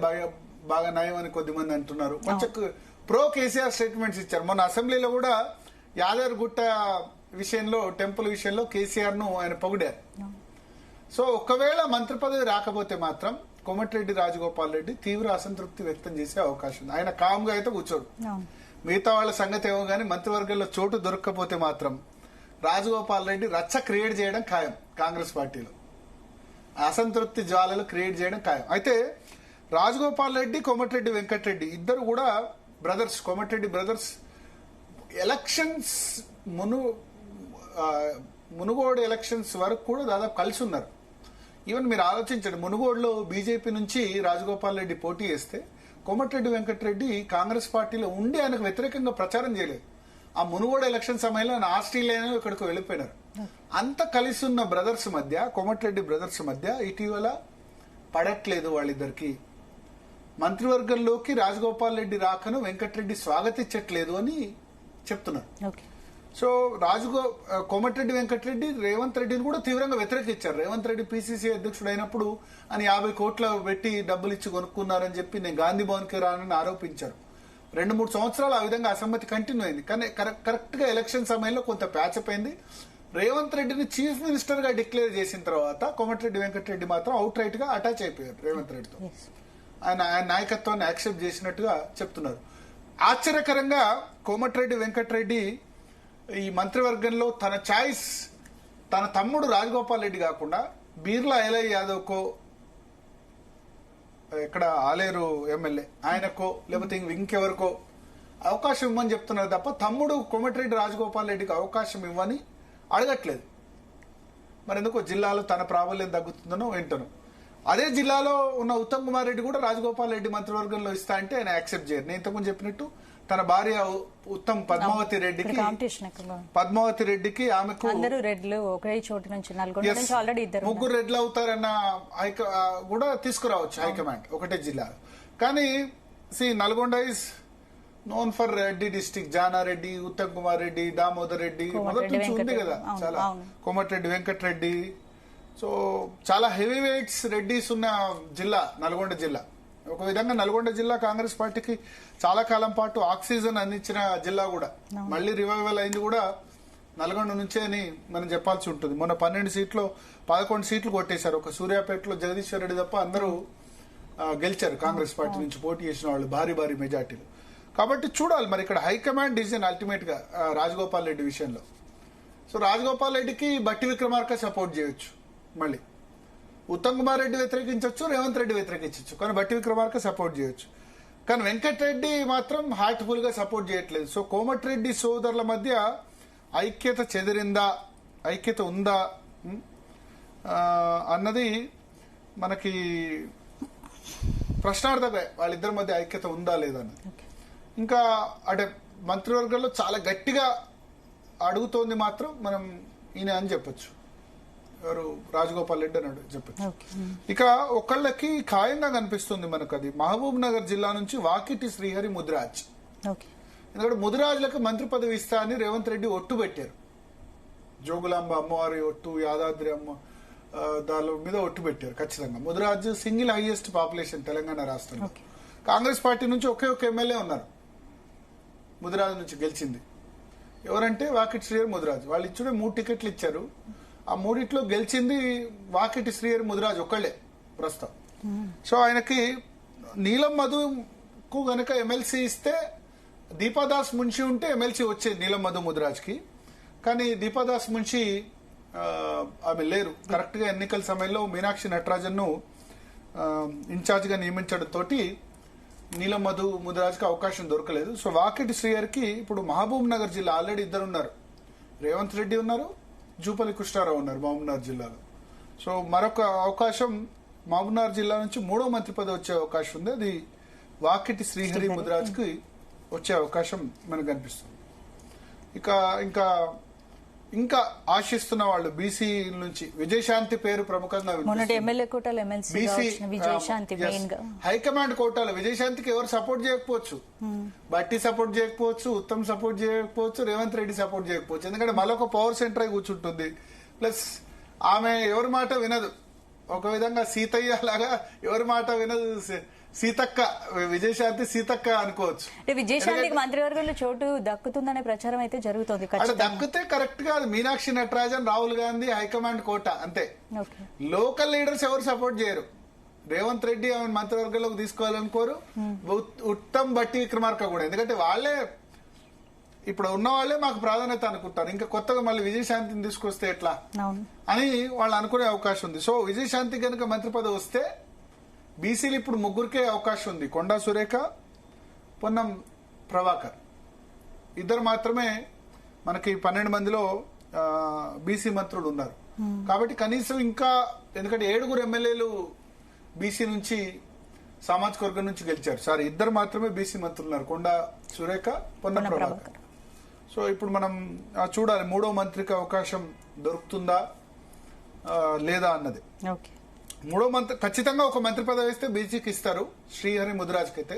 బాగా నయం అని కొద్దిమంది అంటున్నారు. కొంచెం ప్రో కేసీఆర్ స్టేట్మెంట్స్ ఇచ్చారు. మొన్న అసెంబ్లీలో కూడా యాదగిరిగుట్ట విషయంలో, టెంపుల్ విషయంలో కేసీఆర్ ను ఆయన పొగిడారు. సో ఒకవేళ మంత్రి పదవి రాకపోతే మాత్రం కోమటిరెడ్డి రాజగోపాల్ రెడ్డి తీవ్ర అసంతృప్తి వ్యక్తం చేసే అవకాశం ఉంది. ఆయన కామ్ గా అయితే కూర్చోడు. మిగతా వాళ్ళ సంగతి ఏమో గానీ మంత్రివర్గంలో చోటు దొరకకపోతే మాత్రం రాజగోపాల్ రెడ్డి రచ్చ క్రియేట్ చేయడం ఖాయం. కాంగ్రెస్ పార్టీలో అసంతృప్తి జ్వాలలు క్రియేట్ చేయడం ఖాయం. అయితే రాజగోపాల్ రెడ్డి, కోమటిరెడ్డి వెంకటరెడ్డి ఇద్దరు కూడా brothers, Komatireddy brothers. Elections Munugode elections వరకు కూడా దాదాపు కలిసి ఉన్నారు. ఈవెన్ మీరు ఆలోచించండి, మునుగోడులో బీజేపీ నుంచి రాజగోపాల్ రెడ్డి పోటీ చేస్తే కోమటిరెడ్డి వెంకటరెడ్డి కాంగ్రెస్ పార్టీలో ఉండి ఆయనకు వ్యతిరేకంగా ప్రచారం చేయలేదు. ఆ మునుగోడు ఎలక్షన్ సమయంలో ఆయన ఆస్ట్రేలియాలో ఇక్కడికి వెళ్లిపోయినారు. అంత కలిసి ఉన్న బ్రదర్స్ మధ్య, కోమటిరెడ్డి బ్రదర్స్ మధ్య ఇటీవల పడట్లేదు వాళ్ళిద్దరికి. మంత్రివర్గంలోకి రాజగోపాల్ రెడ్డి రాకను వెంకటరెడ్డి స్వాగతించట్లేదు అని చెప్తున్నారు. సో కోమటిరెడ్డి వెంకటరెడ్డి రేవంత్ రెడ్డిని కూడా తీవ్రంగా వ్యతిరేకించారు. రేవంత్ రెడ్డి పీసీసీ అధ్యక్షుడు అయినప్పుడు అని 50 కోట్ల పెట్టి డబ్బులు ఇచ్చి కొనుక్కున్నారని చెప్పి నేను గాంధీ భవన్ కి రానని ఆరోపించారు. 2-3 సంవత్సరాలు ఆ విధంగా అసమ్మతి కంటిన్యూ అయింది. కానీ కరెక్ట్ గా ఎలక్షన్ సమయంలో కొంత ప్యాచప్ అయింది. రేవంత్ రెడ్డిని చీఫ్ మినిస్టర్ గా డిక్లేర్ చేసిన తర్వాత కోమటిరెడ్డి వెంకటరెడ్డి మాత్రం అవుట్ రైట్ గా అటాచ్ అయిపోయారు రేవంత్ రెడ్డితో. ఆయన నాయకత్వాన్ని యాక్సెప్ట్ చేసినట్టుగా చెప్తున్నారు. ఆశ్చర్యకరంగా కోమటిరెడ్డి వెంకటరెడ్డి ఈ మంత్రివర్గంలో తన చాయిస్ తన తమ్ముడు రాజగోపాల్ రెడ్డి కాకుండా బీర్లా ఎలై యాదవ్ కో, ఇక్కడ ఆలేరు ఎమ్మెల్యే ఆయనకో, లేకపోతే ఇంకెవరికో అవకాశం ఇవ్వమని చెప్తున్నారు తప్ప తమ్ముడు కోమటిరెడ్డి రాజగోపాల్ రెడ్డికి అవకాశం ఇవ్వని అడగట్లేదు. మరి ఎందుకో జిల్లాలో తన ప్రాబల్యం తగ్గుతుందనో ఏంటనో. అదే జిల్లాలో ఉన్న ఉత్తమ్ కుమార్ రెడ్డి కూడా రాజగోపాల్ రెడ్డి మంత్రివర్గంలో ఇస్తా అంటే ఆయన యాక్సెప్ట్ చేయరు. నేను ఇంతకుముందు చెప్పినట్టు తన భార్య ఉత్తమ్ పద్మావతి రెడ్డికి ఆమెకు ఒకే చోటు నుంచి ఆల్రెడీ ముగ్గురు రెడ్లు అవుతారన్న కూడా తీసుకురావచ్చు హైకమాండ్ ఒకటే జిల్లా. కానీ Nalgonda is known for Reddy district. Jana Reddy, Uttam Kumar Reddy, Damodar Reddy మొదటి నుంచి ఉంది కదా చాలా, కోమటిరెడ్డి వెంకటరెడ్డి. సో చాలా హెవీ వెయిట్స్ రెడ్డిస్ ఉన్న జిల్లా నల్గొండ జిల్లా. ఒక విధంగా నల్గొండ జిల్లా కాంగ్రెస్ పార్టీకి చాలా కాలం పాటు ఆక్సిజన్ అందించిన జిల్లా కూడా. మళ్లీ రివైవల్ అయింది కూడా నల్గొండ నుంచే అని మనం చెప్పాల్సి ఉంటుంది. మొన్న 12 సీట్లు 11 సీట్లు కొట్టేశారు. ఒక సూర్యాపేటలో జగదీశ్వర్ రెడ్డి తప్ప అందరూ గెలిచారు కాంగ్రెస్ పార్టీ నుంచి పోటీ చేసిన వాళ్ళు భారీ భారీ మెజార్టీలు. కాబట్టి చూడాలి మరి ఇక్కడ హైకమాండ్ డిసిజన్ అల్టిమేట్ గా రాజగోపాల్ రెడ్డి విషయంలో. సో రాజగోపాల్ రెడ్డికి బట్టి విక్రమార్క సపోర్ట్ చేయొచ్చు, మళ్ళీ ఉత్తమ్ కుమార్ రెడ్డి వ్యతిరేకించవచ్చు, రేవంత్ రెడ్డి వ్యతిరేకించవచ్చు, కానీ బట్టి విక్రమార్క సపోర్ట్ చేయొచ్చు. కానీ వెంకటరెడ్డి మాత్రం హార్ట్ఫుల్ గా సపోర్ట్ చేయట్లేదు. సో కోమటిరెడ్డి సోదరుల మధ్య ఐక్యత చెదిరిందా, ఐక్యత ఉందా అన్నది మనకి ప్రశ్నార్థమే. వాళ్ళిద్దరి మధ్య ఐక్యత ఉందా లేదా అన్నది. ఇంకా అంటే మంత్రివర్గంలో చాలా గట్టిగా అడుగుతోంది మాత్రం మనం ఈయన అని చెప్పొచ్చు. ఎవరు రాజగోపాల్ రెడ్డి అని చెప్పొచ్చు. ఇక ఒకళ్ళకి ఖాయంగా కనిపిస్తుంది మనకు, అది మహబూబ్ నగర్ జిల్లా నుంచి వాకిటి శ్రీహరి ముదిరాజ్. ఎందుకంటే ముదిరాజులకు మంత్రి పదవి ఇస్తా అని రేవంత్ రెడ్డి ఒట్టు పెట్టారు. జోగులాంబ అమ్మవారి ఒట్టు, యాదాద్రి అమ్మ దాని మీద ఒట్టు పెట్టారు ఖచ్చితంగా. Mudiraj single highest population Telangana రాష్ట్రంలో. కాంగ్రెస్ పార్టీ నుంచి ఒకే ఒక ఎమ్మెల్యే ఉన్నారు ముదిరాజ్ నుంచి గెలిచింది. ఎవరంటే వాకిటి శ్రీహరి ముదిరాజ్. వాళ్ళు ఇచ్చుడే 3 టికెట్లు ఇచ్చారు. ఆ 3 గెలిచింది వాకిటి శ్రీహరి ముదిరాజ్ ఒక్కళ్లే ప్రస్తుతం. సో ఆయనకి నీలం మధుకు గనక ఎమ్మెల్సీ ఇస్తే, దీపాదాస్ మున్షి ఉంటే ఎమ్మెల్సీ వచ్చేది నీలం మధు ముదిరాజ్ కి. కానీ దీపాదాస్ మున్షి ఆమె లేరు. కరెక్ట్ గా ఎన్నికల సమయంలో మీనాక్షి నటరాజన్ ను ఇన్ఛార్జ్ గా నియమించడంతో నీలం మధు ముదిరాజ్కి అవకాశం దొరకలేదు. సో వాకిటి శ్రీహరికి ఇప్పుడు మహబూబ్ నగర్ జిల్లా ఆల్రెడీ 2 ఉన్నారు. రేవంత్ రెడ్డి ఉన్నారు, జూపల్లి కృష్ణారావు ఉన్నారు మహబూబ్నగర్ జిల్లాలో. సో మరొక అవకాశం మహబూబ్నగర్ జిల్లా నుంచి 3వ మంత్రి పదవి వచ్చే అవకాశం ఉంది. అది వాకిటి శ్రీహరి ముదిరాజ్ కి వచ్చే అవకాశం మనకు కనిపిస్తుంది. ఇంకా ఆశిస్తున్న వాళ్ళు బీసీ నుంచి విజయశాంతి పేరు ప్రముఖంగా హైకమాండ్ కోటాలో విజయశాంతికి ఎవరు సపోర్ట్ చేయకపోవచ్చు. బట్టి సపోర్ట్ చేయకపోవచ్చు, ఉత్తమ్ సపోర్ట్ చేయకపోవచ్చు, రేవంత్ రెడ్డి సపోర్ట్ చేయకపోవచ్చు. ఎందుకంటే మరొక పవర్ సెంటర్ అయి కూర్చుంటుంది. ప్లస్ ఆమె ఎవరి మాట వినదు. ఒక విధంగా సీతయ్య లాగా ఎవరి మాట వినదు. సీతక్క, విజయశాంతి సీతక్క అనుకోవచ్చు. విజయశాంతికి మంత్రివర్గంలో చోటు దక్కుతుందనే ప్రచారం అయితే జరుగుతుంది. అక్కడ దక్కితే కరెక్ట్ గా మీనాక్షి నటరాజన్, రాహుల్ గాంధీ హైకమాండ్ కోట అంతే. లోకల్ లీడర్స్ ఎవరు సపోర్ట్ చేయరు. రేవంత్ రెడ్డి ఆమె మంత్రివర్గంలోకి తీసుకోవాలనుకోరు. ఉత్తమ్ బట్టి విక్రమార్క కూడా. ఎందుకంటే వాళ్ళే ఇప్పుడు ఉన్న వాళ్ళే మాకు ప్రాధాన్యత అనుకుంటారు. ఇంకా కొత్తగా మళ్ళీ విజయశాంతిని తీసుకొస్తే ఎట్లా అని వాళ్ళు అనుకునే అవకాశం ఉంది. సో విజయశాంతి కనుక మంత్రి పదవి వస్తే బీసీలు ఇప్పుడు 3కే అవకాశం ఉంది. కొండా సురేఖ, పొన్నం ప్రభాకర్ 2 మాత్రమే మనకి 12 మందిలో బీసీ మంత్రులు ఉన్నారు. కాబట్టి కనీసం ఇంకా, ఎందుకంటే 7 ఎమ్మెల్యేలు బీసీ నుంచి సామాజిక వర్గం నుంచి గెలిచారు. 2 మాత్రమే బీసీ మంత్రులు ఉన్నారు, కొండా సురేఖ, పొన్నం ప్రభాకర్. సో ఇప్పుడు మనం చూడాలి 3వ మంత్రికి అవకాశం దొరుకుతుందా లేదా అన్నది. 3వ మంత్రి ఖచ్చితంగా ఒక మంత్రి పదవి వేస్తే బీసీకి ఇస్తారు శ్రీహరి ముదిరాజ్కి. అయితే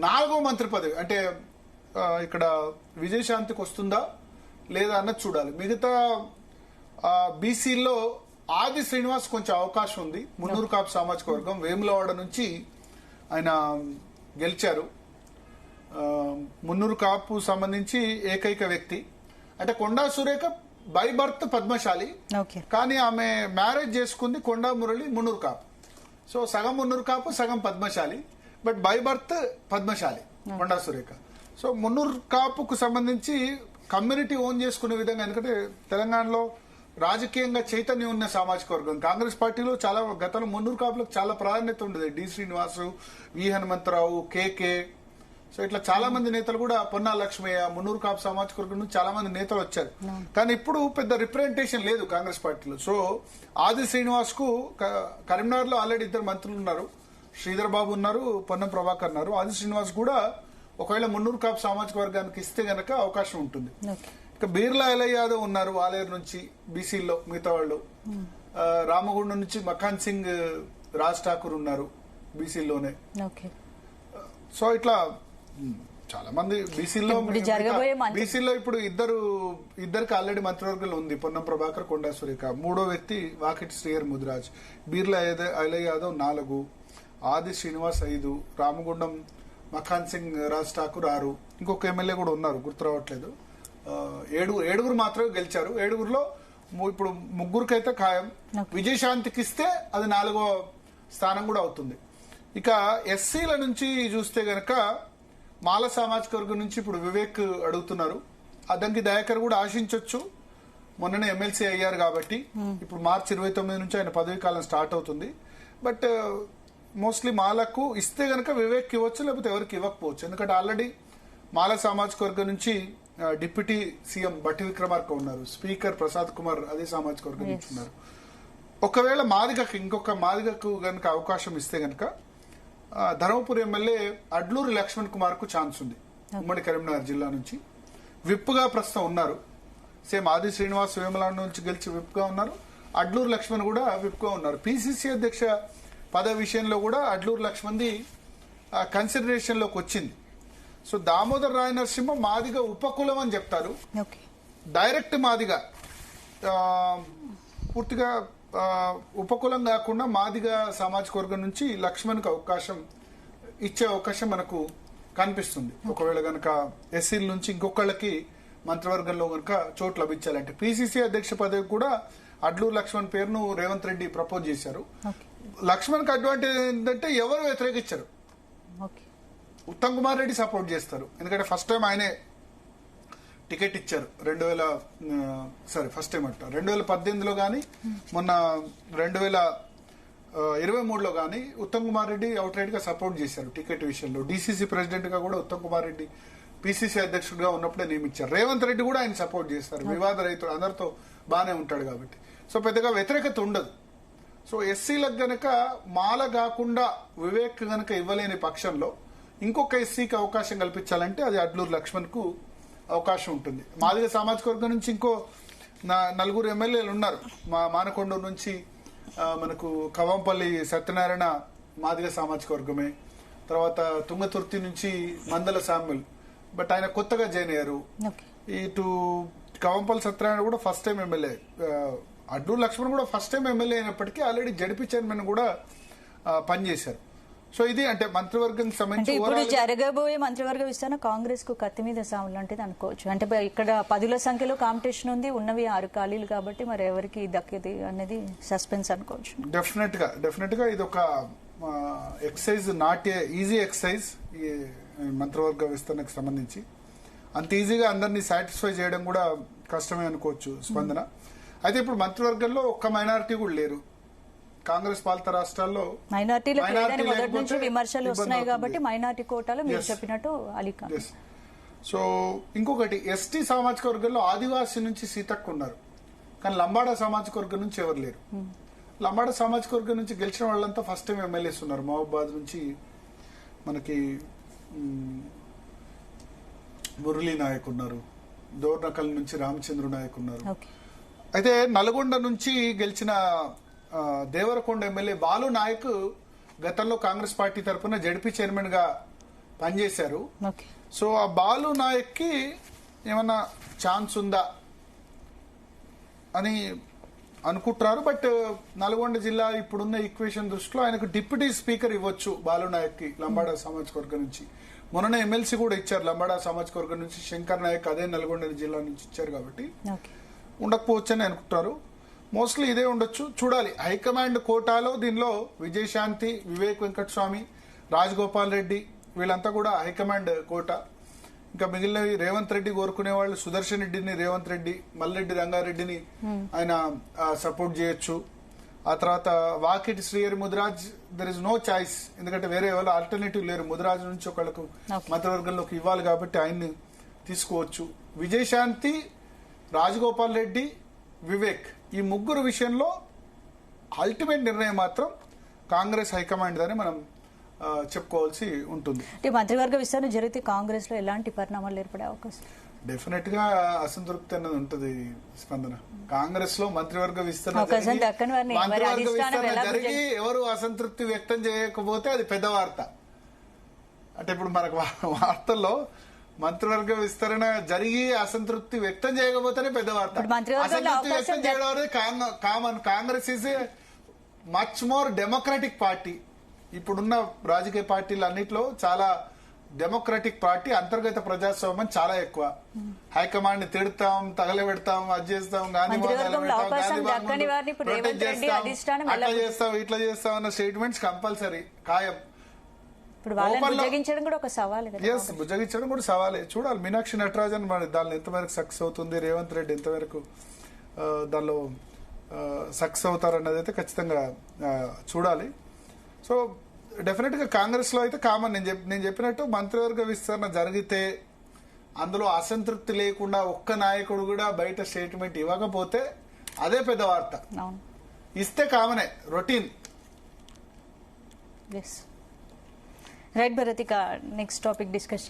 4వ మంత్రి పదవి అంటే ఇక్కడ విజయశాంతికి వస్తుందా లేదా అన్నది చూడాలి. మిగతా బీసీల్లో ఆది శ్రీనివాస్ కొంచెం అవకాశం ఉంది. మున్నూరు కాపు సామాజిక వర్గం, వేములవాడ నుంచి ఆయన గెలిచారు. మున్నూరు కాపు సంబంధించి ఏకైక వ్యక్తి. అంటే కొండా సురేఖ బై బర్త్ పద్మశాలి, కానీ ఆమె మ్యారేజ్ చేసుకుంది కొండా మురళి మున్నూరు కాపు. సో సగం మున్నూరు కాపు, సగం Padmashali, but by birth Padmashali Konda Surekha. So Munnuru కాపుకు సంబంధించి కమ్యూనిటీ ఓన్ చేసుకునే విధంగా, ఎందుకంటే తెలంగాణలో రాజకీయంగా చైతన్యం ఉన్న సామాజిక వర్గం. కాంగ్రెస్ పార్టీలో చాలా గతంలో మున్నూరు కాపులకు చాలా ప్రాధాన్యత ఉండేది. డి శ్రీనివాసు, వి హనుమంతరావు, కేకే. సో ఇట్లా చాలా మంది నేతలు కూడా పొన్నా లక్ష్మయ్య, మున్నూరు కాపు సామాజిక వర్గం నుంచి చాలా మంది నేతలు వచ్చారు. కానీ ఇప్పుడు పెద్ద రిప్రజెంటేషన్ లేదు కాంగ్రెస్ పార్టీలో. సో ఆది శ్రీనివాస్ కు కరీంనగర్ లో ఆల్రెడీ 2 మంత్రులు ఉన్నారు, శ్రీధర్ బాబు ఉన్నారు, పొన్నం ప్రభాకర్ ఉన్నారు. ఆది శ్రీనివాస్ కూడా ఒకవేళ మున్నూరు కాపు సామాజిక వర్గానికి ఇస్తే గనక అవకాశం ఉంటుంది. ఇక బీర్లా ఎలయ్య యాదవ్ ఉన్నారు ఆలేరు నుంచి బీసీలో, మిగతా వాళ్ళు రామగుండం నుంచి మఖాన్ సింగ్, రాజ్ ఠాకూర్ ఉన్నారు బీసీలోనే. సో ఇట్లా చాలా మంది బీసీలో ఇప్పుడు ఇద్దరికి ఆల్రెడీ మంత్రివర్గంలో ఉంది, పొన్నం ప్రభాకర్, కొండా సురేఖ. 3వ వ్యక్తి వాకిటి శ్రీహర్ ముదిరాజ్, బీర్లా ఎలయ్య యాదవ్ 4, ఆది శ్రీనివాస్ 5, రామగుండం మఖాన్ సింగ్, రాజ్ ఠాకూర్ 6, ఇంకొక ఎమ్మెల్యే కూడా ఉన్నారు గుర్తు రావట్లేదు. 7 మాత్రమే గెలిచారు. 7లో ఇప్పుడు 3 అయితే ఖాయం. విజయశాంతికి ఇస్తే అది 4వ స్థానం కూడా అవుతుంది. ఇక ఎస్సీల నుంచి చూస్తే గనక మాల సామాజిక వర్గం నుంచి ఇప్పుడు వివేక్ అడుగుతున్నారు. అద్దంకి దయాకర్ కూడా ఆశించవచ్చు, మొన్ననే ఎమ్మెల్సీ అయ్యారు కాబట్టి. ఇప్పుడు మార్చి 29 నుంచి ఆయన పదవీ కాలం స్టార్ట్ అవుతుంది. బట్ మోస్ట్లీ మాలకు ఇస్తే గనక వివేక్ ఇవ్వచ్చు, లేకపోతే ఎవరికి ఇవ్వకపోవచ్చు. ఎందుకంటే ఆల్రెడీ మాల సామాజిక వర్గం నుంచి డిప్యూటీ సీఎం బట్టి విక్రమార్క ఉన్నారు, స్పీకర్ ప్రసాద్ కుమార్ అదే సామాజిక వర్గం నుంచి ఉన్నారు. ఒకవేళ ఇంకొక మాదిగకు గనక అవకాశం ఇస్తే గనక ధర్మపురి ఎమ్మెల్యే అడ్లూరి లక్ష్మణ్ కుమార్ కు ఛాన్స్ ఉంది. ఉమ్మడి కరీంనగర్ జిల్లా నుంచి విప్గా ప్రస్తుతం ఉన్నారు. సేమ్ ఆది శ్రీనివాస్ వేములాండ నుంచి గెలిచి విప్గా ఉన్నారు. అడ్లూరు లక్ష్మణ్ కూడా విప్గా ఉన్నారు. పిసిసి అధ్యక్ష పదవి విషయంలో కూడా అడ్లూరు లక్ష్మణ్ది కన్సిడరేషన్ లోకి వచ్చింది. సో దామోదర్ రాయ నరసింహ మాదిగ ఉపకులం అని చెప్తారు, డైరెక్ట్ మాదిగ పూర్తిగా ఉపకులం కాకుండా మాదిగ సామాజిక వర్గం నుంచి లక్ష్మణ్కి ఇచ్చే అవకాశం మనకు కనిపిస్తుంది. ఒకవేళ గనక ఎస్సీల నుంచి ఇంకొకళ్ళకి మంత్రివర్గంలో గనక చోటు లభించాలంటే. పిసిసి అధ్యక్ష పదవి కూడా అడ్లూరు లక్ష్మణ్ పేరును రేవంత్ రెడ్డి ప్రపోజ్ చేశారు. లక్ష్మణ్కి అడ్వాంటేజ్ ఏంటంటే ఎవరు వ్యతిరేకించారు, ఉత్తమ్ కుమార్ రెడ్డి సపోర్ట్ చేస్తారు. ఎందుకంటే ఫస్ట్ టైం ఆయనే టికెట్ ఇచ్చారు. 2018లో గానీ మొన్న 2023లో గానీ ఉత్తమ్ కుమార్ రెడ్డి అవుట్ రైట్ గా సపోర్ట్ చేశారు టికెట్ విషయంలో. డీసీసీ ప్రెసిడెంట్ గా కూడా ఉత్తమ్ కుమార్ రెడ్డి పిసిసి అధ్యక్షుడిగా ఉన్నప్పుడే నియమించారు. రేవంత్ రెడ్డి కూడా ఆయన సపోర్ట్ చేస్తారు, వివాద రైతుడు, అందరితో బానే ఉంటాడు కాబట్టి. సో పెద్దగా వ్యతిరేకత ఉండదు. సో ఎస్సీలకు గనక మాల కాకుండా వివేక్ గనక ఇవ్వలేని పక్షంలో ఇంకొక ఎస్సీకి అవకాశం కల్పించాలంటే అది అడ్లూరు లక్ష్మణ్ కు అవకాశం ఉంటుంది. మాదిగ సామాజిక వర్గం నుంచి ఇంకో 4 ఎమ్మెల్యేలు ఉన్నారు. మానకొండూరు నుంచి మనకు కవంపల్లి సత్యనారాయణ మాదిగ సామాజిక వర్గమే. తర్వాత తుంగతుర్తి నుంచి మందల శామ్యుల్, బట్ ఆయన కొత్తగా జాయిన్ అయ్యారు. ఇటు కవంపల్లి సత్యనారాయణ కూడా first time MLA. Adluri Laxman కూడా ఫస్ట్ టైం ఎమ్మెల్యే అయినప్పటికీ ఆల్రెడీ జడ్పీ చైర్మన్ కూడా పనిచేశారు. సో ఇది అంటే మంత్రివర్గం సంబంధించి ఇప్పుడు జరగబోయే మంత్రివర్గ విస్తరణ కాంగ్రెస్ కు కత్తి మీద సాము లాంటిది అనుకోవచ్చు. అంటే ఇక్కడ 10ల సంఖ్యలో కాంపిటీషన్ ఉంది, ఉన్నవి 6 ఖాళీలు కాబట్టి మరి ఎవరికి దక్కేది అనేది సస్పెన్స్ అనుకోవచ్చు. డెఫినెట్ గా ఇది ఒక exercise, not a easy exercise. ఈ మంత్రివర్గ విస్తరణకు సంబంధించి అంత ఈజీగా అందరినీ సాటిస్ఫై చేయడం కూడా కష్టమే అనుకోవచ్చు స్పందన. అయితే ఇప్పుడు మంత్రివర్గంలో ఒక్క మైనారిటీ కూడా లేరు. కాంగ్రెస్ పాలిత రాష్ట్రాల్లో మైనార్టీలు మొదటి నుంచి విమర్శలు వస్తున్నాయి కాబట్టి మైనార్టీ కోటాలో మీరు చెప్పినట్టు అలీఖాన్. సో ఇంకొకటి ఎస్టీ సామాజిక వర్గంలో ఆదివాసీ నుంచి సీతక్క ఉన్నారు, కానీ లంబాడా సామాజిక వర్గం నుంచి ఎవరు లేరు. లంబాడా సామాజిక వర్గం నుంచి గెలిచిన వాళ్ళంతా ఫస్ట్ టైం ఎమ్మెల్యేస్ ఉన్నారు. మహబూబాద్ నుంచి మనకి మురళీ నాయక్ ఉన్నారు, దోర్నకల్ నుంచి రామచంద్ర నాయక్ ఉన్నారు. అయితే నల్గొండ నుంచి గెలిచిన దేవరకొండ ఎమ్మెల్యే బాలు నాయక్ గతంలో కాంగ్రెస్ పార్టీ తరఫున జడ్పీ చైర్మన్ గా పనిచేశారు. సో ఆ బాలు నాయక్ కి ఏమన్నా ఛాన్స్ ఉందా అని అనుకుంటున్నారు. బట్ నల్గొండ జిల్లా ఇప్పుడున్న ఈక్వేషన్ దృష్టిలో ఆయనకు డిప్యూటీ స్పీకర్ ఇవ్వచ్చు బాలు నాయక్ కి, లంబాడా సామాజిక వర్గం నుంచి. మొన్ననే ఎమ్మెల్సీ కూడా ఇచ్చారు లంబాడా సామాజిక వర్గం నుంచి, శంకర్ నాయక్ అదే నల్గొండ జిల్లా నుంచి ఇచ్చారు కాబట్టి ఉండకపోవచ్చు అని అనుకుంటారు. మోస్ట్లీ ఇదే ఉండొచ్చు, చూడాలి. హైకమాండ్ కోటాలో దీనిలో విజయశాంతి, వివేక్ వెంకటస్వామి, రాజగోపాల్ రెడ్డి వీళ్ళంతా కూడా హైకమాండ్ కోటా. ఇంకా మిగిలినవి రేవంత్ రెడ్డి కోరుకునే వాళ్ళు సుదర్శన్ రెడ్డిని, రేవంత్ రెడ్డి, మల్రెడ్డి రంగారెడ్డిని ఆయన సపోర్ట్ చేయొచ్చు. ఆ తర్వాత Vakiti Srihari Mudiraj there is no choice, ఎందుకంటే వేరే ఎవరు ఆల్టర్నేటివ్ లేరు. ముదిరాజ్ నుంచి ఒకళ్ళకు మంత్రివర్గంలోకి ఇవ్వాలి కాబట్టి ఆయన్ని తీసుకోవచ్చు. విజయశాంతి, రాజగోపాల్ రెడ్డి, వివేక్, ఈ ముగ్గురు విషయంలో అల్టిమేట్ నిర్ణయం మాత్రం కాంగ్రెస్ హైకమాండ్ అని మనం చెప్పుకోవాల్సి ఉంటుంది. మంత్రివర్గ విస్తరణ జరిగితే కాంగ్రెస్ లో ఎలాంటి పరిణామాలు ఏర్పడే అవకాశం? డెఫినెట్ గా అసంతృప్తి అన్నది ఉంటుంది. స్పందన కాంగ్రెస్ లో మంత్రివర్గ విస్తరణ జరిగి ఎవరు అసంతృప్తి వ్యక్తం చేయకపోతే అది పెద్ద వార్త. అంటే ఇప్పుడు మనకు వార్తల్లో మంత్రివర్గ విస్తరణ జరిగి అసంతృప్తి వ్యక్తం చేయకపోతేనే పెద్ద వార్త. అసంతృప్తి వ్యక్తం చేయడం అనేది common. Congress is a much more democratic party. ఇప్పుడున్న రాజకీయ పార్టీలు అన్నిట్లో చాలా డెమోక్రటిక్ పార్టీ. అంతర్గత ప్రజాస్వామ్యం చాలా ఎక్కువ. హైకమాండ్ ని తిడతాం, తగలబెడతాం, అది చేస్తాం, అట్లా చేస్తాం, ఇట్లా చేస్తాం అన్న స్టేట్మెంట్స్ కంపల్సరీ ఖాయం. బుజ్జగించడం కూడా సవాలే. చూడాలి మీనాక్షి నటరాజన్ మరి దానిలో ఎంతవరకు సక్సెస్ అవుతుంది, రేవంత్ రెడ్డి ఎంతవరకు దానిలో సక్సెస్ అవుతారన్నది అయితే ఖచ్చితంగా చూడాలి. సో డెఫినెట్ గా కాంగ్రెస్ లో అయితే కామన్, నేను చెప్పినట్టు మంత్రివర్గ విస్తరణ జరిగితే అందులో అసంతృప్తి లేకుండా ఒక్క నాయకుడు కూడా బయట స్టేట్మెంట్ ఇవ్వకపోతే అదే పెద్ద వార్త. ఇస్తే కామనే, రొటీన్. రైట్ భరత్, ఇక నెక్స్ట్ టాపిక్ డిస్కస్